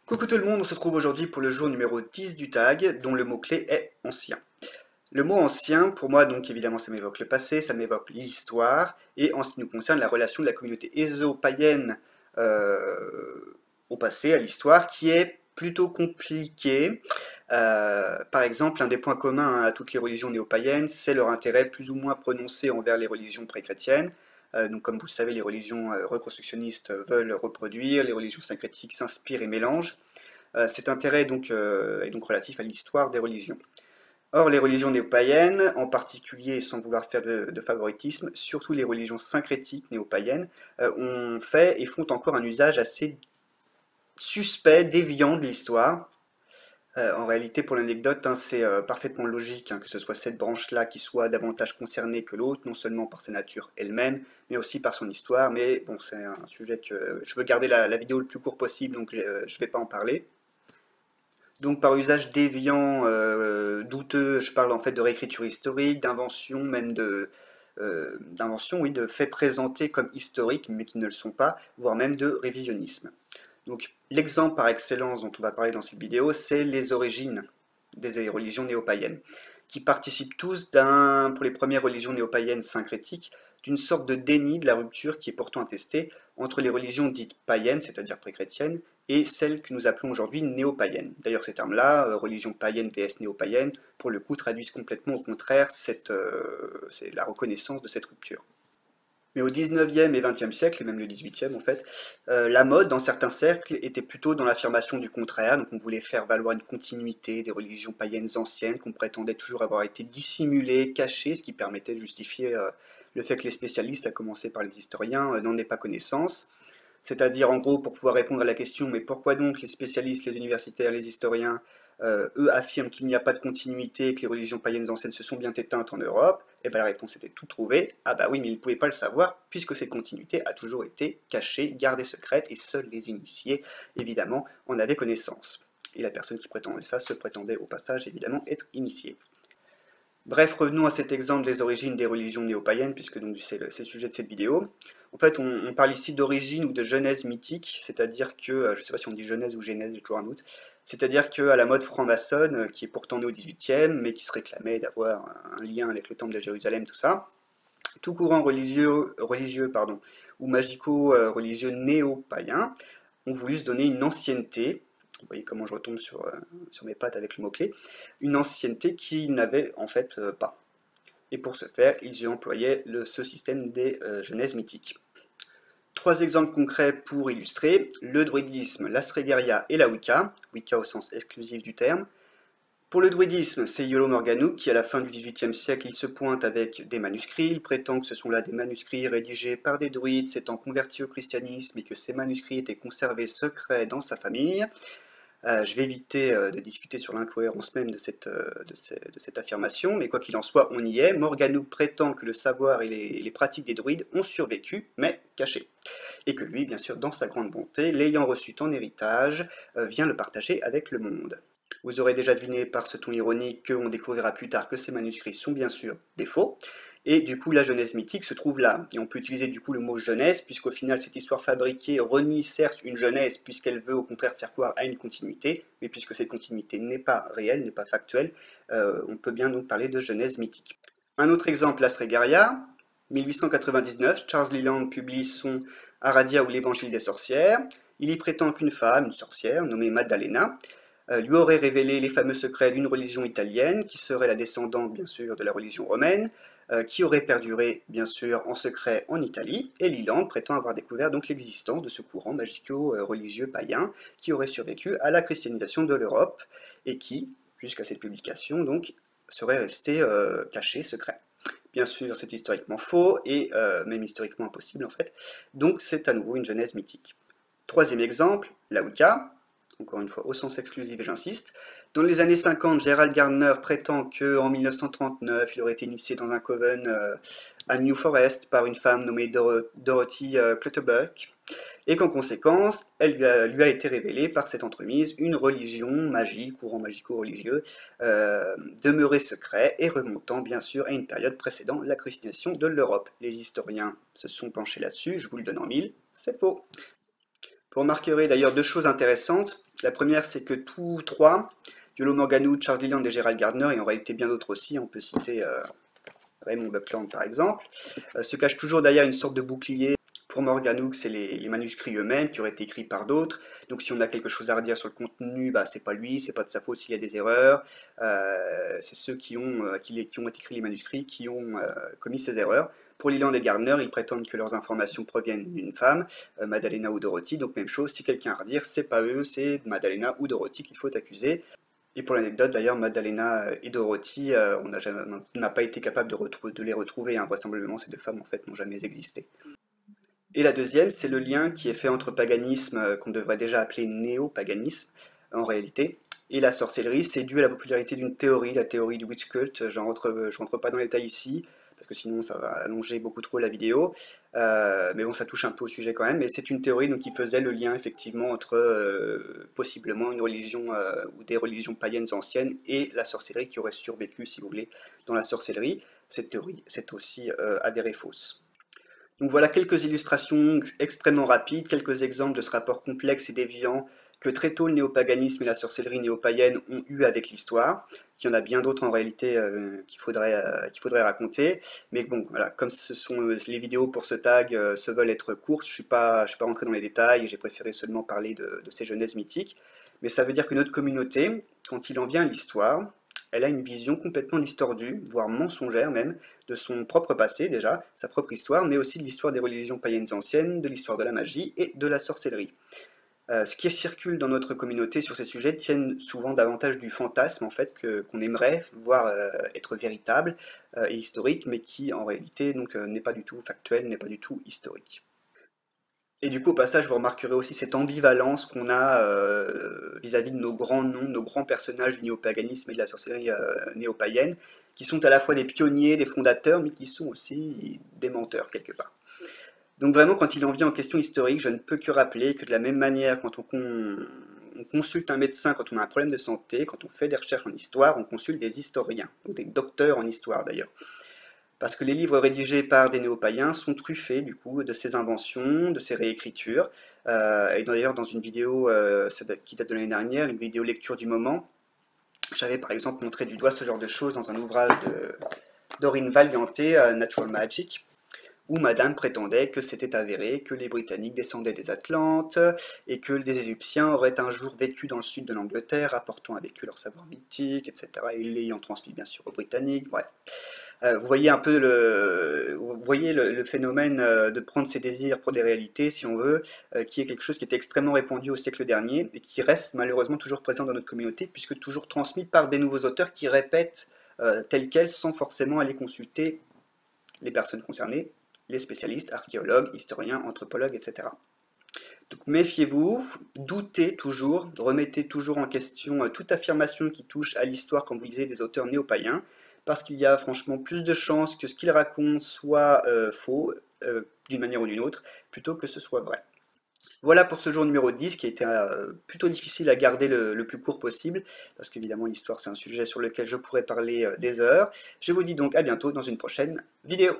Coucou tout le monde, on se retrouve aujourd'hui pour le jour numéro 10 du tag, dont le mot-clé est ancien. Le mot ancien, pour moi, donc évidemment, ça m'évoque le passé, ça m'évoque l'histoire, et en ce qui nous concerne, la relation de la communauté ésio-païenne au passé, à l'histoire, qui est plutôt compliquée. Par exemple, un des points communs à toutes les religions néo-païennes, c'est leur intérêt plus ou moins prononcé envers les religions pré-chrétiennes. Donc, comme vous le savez, les religions reconstructionnistes veulent reproduire, les religions syncrétiques s'inspirent et mélangent. Cet intérêt est donc relatif à l'histoire des religions. Or, les religions néo-païennes, en particulier, sans vouloir faire de favoritisme, surtout les religions syncrétiques néo-païennes, ont fait et font encore un usage assez suspect, déviant de l'histoire. En réalité, pour l'anecdote, c'est parfaitement logique que ce soit cette branche-là qui soit davantage concernée que l'autre, non seulement par sa nature elle-même, mais aussi par son histoire. Mais bon, c'est un sujet que je veux garder la vidéo le plus court possible, donc je ne vais pas en parler. Donc par usage déviant, douteux, je parle en fait de réécriture historique, d'invention, même d'invention, oui, de faits présentés comme historiques, mais qui ne le sont pas, voire même de révisionnisme. Donc l'exemple par excellence dont on va parler dans cette vidéo, c'est les origines des religions néo-païennes, qui participent tous pour les premières religions néo-païennes syncrétiques, d'une sorte de déni de la rupture qui est pourtant attestée entre les religions dites païennes, c'est-à-dire pré-chrétiennes, et celles que nous appelons aujourd'hui néo-païennes. D'ailleurs, ces termes-là, religion païenne vs néo-païenne, pour le coup, traduisent complètement au contraire c'est la reconnaissance de cette rupture. Mais au 19e et 20e siècle, et même le 18e en fait, la mode dans certains cercles était plutôt dans l'affirmation du contraire, donc on voulait faire valoir une continuité des religions païennes anciennes qu'on prétendait toujours avoir été dissimulées, cachées, ce qui permettait de justifier le fait que les spécialistes, à commencer par les historiens, n'en aient pas connaissance. C'est-à-dire, en gros, pour pouvoir répondre à la question, mais pourquoi donc les spécialistes, les universitaires, les historiens, eux affirment qu'il n'y a pas de continuité, que les religions païennes anciennes se sont bien éteintes en Europe? Et bien la réponse était toute trouvée. Ah bah oui, mais ils ne pouvaient pas le savoir, puisque cette continuité a toujours été cachée, gardée secrète, et seuls les initiés, évidemment, en avaient connaissance. Et la personne qui prétendait ça se prétendait au passage, évidemment, être initiée. Bref, revenons à cet exemple des origines des religions néo-païennes, puisque donc c'est le sujet de cette vidéo. En fait, on parle ici d'origine ou de genèse mythique, c'est-à-dire que, je ne sais pas si on dit genèse ou genèse, j'ai toujours un doute, c'est-à-dire qu'à la mode franc-maçonne, qui est pourtant née au XVIIIe, mais qui se réclamait d'avoir un lien avec le temple de Jérusalem, tout ça, tout courant religieux ou magico-religieux néo-païen ont voulu se donner une ancienneté. Vous voyez comment je retombe sur mes pattes avec le mot-clé. Une ancienneté qu'ils n'avaient en fait pas. Et pour ce faire, ils employaient ce système des genèses mythiques. Trois exemples concrets pour illustrer: le druidisme, l'astrégaria et la Wicca, Wicca au sens exclusif du terme. Pour le druidisme, c'est Iolo Morganwg qui, à la fin du XVIIIe siècle, il se pointe avec des manuscrits. Il prétend que ce sont là des manuscrits rédigés par des druides s'étant convertis au christianisme et que ces manuscrits étaient conservés secrets dans sa famille. Je vais éviter de discuter sur l'incohérence même de cette affirmation, mais quoi qu'il en soit, on y est. Morganwg prétend que le savoir et les pratiques des druides ont survécu, mais cachés. Et que lui, bien sûr, dans sa grande bonté, l'ayant reçu en héritage, vient le partager avec le monde. Vous aurez déjà deviné par ce ton ironique qu'on découvrira plus tard que ces manuscrits sont bien sûr des faux, et du coup la genèse mythique se trouve là. Et on peut utiliser du coup le mot genèse, puisqu'au final cette histoire fabriquée renie certes une genèse, puisqu'elle veut au contraire faire croire à une continuité, mais puisque cette continuité n'est pas réelle, n'est pas factuelle, on peut bien donc parler de genèse mythique. Un autre exemple, l'Astrégaria. 1899, Charles Leland publie son Aradia ou l'Évangile des sorcières. Il y prétend qu'une femme, une sorcière, nommée Maddalena, lui aurait révélé les fameux secrets d'une religion italienne, qui serait la descendante bien sûr de la religion romaine, qui aurait perduré bien sûr en secret en Italie, et Leland prétend avoir découvert donc l'existence de ce courant magico-religieux païen, qui aurait survécu à la christianisation de l'Europe, et qui, jusqu'à cette publication, donc, serait resté caché, secret. Bien sûr, c'est historiquement faux, et même historiquement impossible en fait, donc c'est à nouveau une genèse mythique. Troisième exemple, la Wicca, encore une fois au sens exclusif et j'insiste. Dans les années 50, Gerald Gardner prétend qu'en 1939, il aurait été initié dans un coven à New Forest par une femme nommée Dorothy Clutterbuck, et qu'en conséquence, elle lui a été révélée par cette entremise une religion magique, courant magico-religieux, demeuré secret et remontant bien sûr à une période précédant la christianisation de l'Europe. Les historiens se sont penchés là-dessus, je vous le donne en mille, c'est faux. Vous remarquerez d'ailleurs deux choses intéressantes. La première, c'est que tous trois, Iolo Morganwg, Charles Leland et Gerald Gardner, et en réalité bien d'autres aussi, on peut citer Raymond Buckland par exemple, se cachent toujours derrière une sorte de bouclier. Pour Morganwg, c'est les manuscrits eux-mêmes qui auraient été écrits par d'autres. Donc si on a quelque chose à redire sur le contenu, bah, c'est pas lui, c'est pas de sa faute s'il y a des erreurs. C'est ceux qui ont écrit les manuscrits qui ont commis ces erreurs. Pour Leland et Gardner, ils prétendent que leurs informations proviennent d'une femme, Madalena ou Dorothy. Donc même chose, si quelqu'un a à redire, c'est pas eux, c'est Madalena ou Dorothy qu'il faut accuser. Et pour l'anecdote, d'ailleurs, Madalena et Dorothy, on n'a pas été capable de les retrouver. Hein. Vraisemblablement, ces deux femmes, en fait, n'ont jamais existé. Et la deuxième, c'est le lien qui est fait entre paganisme, qu'on devrait déjà appeler néo-paganisme, en réalité, et la sorcellerie. C'est dû à la popularité d'une théorie, la théorie du witch cult. Je rentre pas dans les détails ici, parce que sinon ça va allonger beaucoup trop la vidéo. Mais bon, ça touche un peu au sujet quand même. Mais c'est une théorie donc, qui faisait le lien effectivement entre possiblement une religion ou des religions païennes anciennes et la sorcellerie qui aurait survécu, si vous voulez, dans la sorcellerie. Cette théorie s'est aussi avérée fausse. Donc voilà quelques illustrations extrêmement rapides, quelques exemples de ce rapport complexe et déviant que très tôt le néopaganisme et la sorcellerie néo-païenne ont eu avec l'histoire. Il y en a bien d'autres en réalité qu'il faudrait raconter. Mais bon, voilà, comme ce sont les vidéos pour ce tag se veulent être courtes, je suis pas rentré dans les détails, j'ai préféré seulement parler de ces genèses mythiques. Mais ça veut dire que notre communauté, quand il en vient à l'histoire, elle a une vision complètement distordue, voire mensongère même, de son propre passé déjà, sa propre histoire, mais aussi de l'histoire des religions païennes anciennes, de l'histoire de la magie et de la sorcellerie. Ce qui circule dans notre communauté sur ces sujets tiennent souvent davantage du fantasme en fait qu'on aimerait voir être véritable et historique, mais qui en réalité donc n'est pas du tout factuel, n'est pas du tout historique. Et du coup, au passage, vous remarquerez aussi cette ambivalence qu'on a vis-à-vis de nos grands noms, nos grands personnages du néopaganisme et de la sorcellerie néo-païenne, qui sont à la fois des pionniers, des fondateurs, mais qui sont aussi des menteurs quelque part. Donc vraiment, quand il en vient en question historique, je ne peux que rappeler que de la même manière, quand on consulte un médecin quand on a un problème de santé, quand on fait des recherches en histoire, on consulte des historiens, donc des docteurs en histoire d'ailleurs. Parce que les livres rédigés par des néo-païens sont truffés du coup de ces inventions, de ces réécritures. Et d'ailleurs dans une vidéo qui date de l'année dernière, une vidéo lecture du moment, j'avais par exemple montré du doigt ce genre de choses dans un ouvrage de Doreen Valiente, Natural Magic, où Madame prétendait que c'était avéré que les Britanniques descendaient des Atlantes et que des Égyptiens auraient un jour vécu dans le sud de l'Angleterre, apportant avec eux leur savoir mythique, etc. et l'ayant transmis bien sûr aux Britanniques, bref. Vous voyez un peu le phénomène de prendre ses désirs pour des réalités, si on veut, qui est quelque chose qui était extrêmement répandu au siècle dernier et qui reste malheureusement toujours présent dans notre communauté, puisque toujours transmis par des nouveaux auteurs qui répètent telles quelles sans forcément aller consulter les personnes concernées, les spécialistes, archéologues, historiens, anthropologues, etc. Donc méfiez-vous, doutez toujours, remettez toujours en question toute affirmation qui touche à l'histoire quand vous lisez des auteurs néo-païens, parce qu'il y a franchement plus de chances que ce qu'ils racontent soit faux, d'une manière ou d'une autre, plutôt que ce soit vrai. Voilà pour ce jour numéro 10 qui a été plutôt difficile à garder le plus court possible, parce qu'évidemment l'histoire c'est un sujet sur lequel je pourrais parler des heures. Je vous dis donc à bientôt dans une prochaine vidéo.